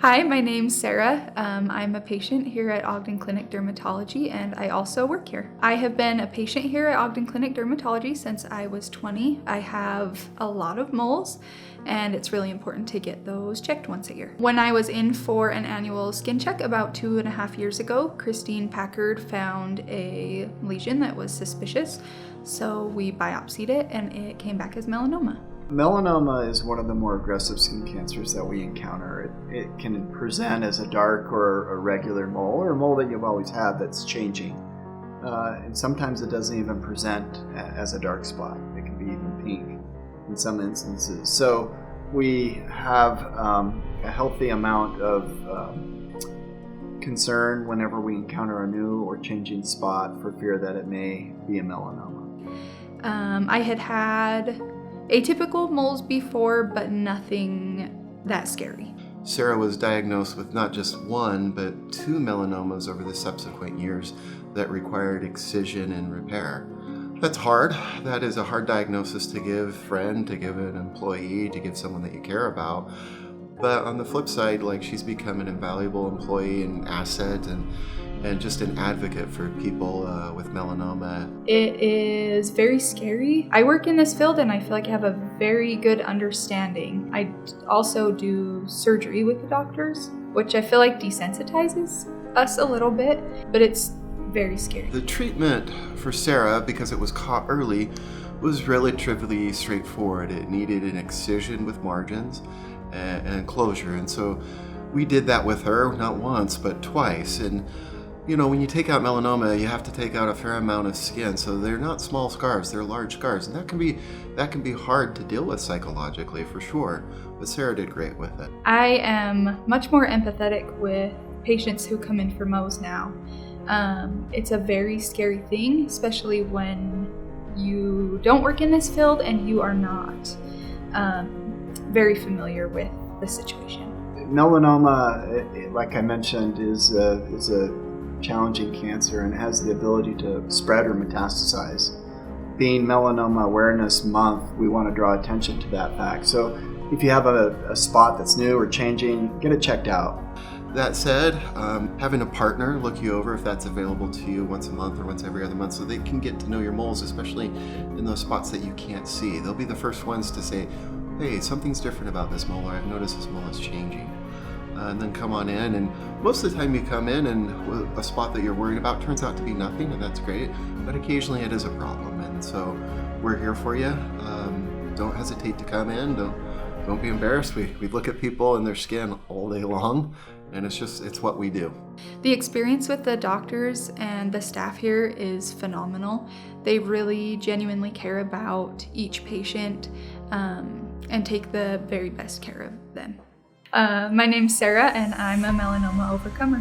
Hi, my name's Sarah. I'm a patient here at Ogden Clinic Dermatology, and I also work here. I have been a patient here at Ogden Clinic Dermatology since I was 20. I have a lot of moles, and it's really important to get those checked once a year. When I was in for an annual skin check about 2.5 years ago, Christine Packard found a lesion that was suspicious, so we biopsied it, and it came back as melanoma. Melanoma is one of the more aggressive skin cancers that we encounter. It can present as a dark or a regular mole, or a mole that you've always had that's changing. And sometimes it doesn't even present as a dark spot. It can be even pink in some instances. So we have a healthy amount of concern whenever we encounter a new or changing spot for fear that it may be a melanoma. I had atypical moles before, but nothing that scary. Sarah was diagnosed with not just one, but 2 melanomas over the subsequent years that required excision and repair. That's hard. That is a hard diagnosis to give a friend, to give an employee, to give someone that you care about. But on the flip side, she's become an invaluable employee and asset and just an advocate for people with melanoma. It is very scary. I work in this field and I feel like I have a very good understanding. I also do surgery with the doctors, which I feel like desensitizes us a little bit, but it's very scary. The treatment for Sarah, because it was caught early, was relatively straightforward. It needed an excision with margins and closure, and so we did that with her, not once, but twice. And when you take out melanoma, you have to take out a fair amount of skin, so they're not small scars, they're large scars, and that can be hard to deal with psychologically, for sure. But Sarah did great with it. I am much more empathetic with patients who come in for Mohs now. It's a very scary thing, especially when you don't work in this field and you are not very familiar with the situation. Melanoma, like I mentioned, is a challenging cancer and has the ability to spread or metastasize. Being Melanoma Awareness Month, we want to draw attention to that fact. So if you have a spot that's new or changing, get it checked out. That said, having a partner look you over if that's available to you once a month or once every other month, so they can get to know your moles, especially in those spots that you can't see. They'll be the first ones to say, hey, something's different about this mole, or I've noticed this mole is changing. And then come on in, and most of the time you come in and a spot that you're worried about turns out to be nothing, and that's great, but occasionally it is a problem, and so we're here for you. Don't hesitate to come in, don't be embarrassed. We look at people and their skin all day long, and it's what we do. The experience with the doctors and the staff here is phenomenal. They really genuinely care about each patient and take the very best care of them. My name's Sarah, and I'm a melanoma overcomer.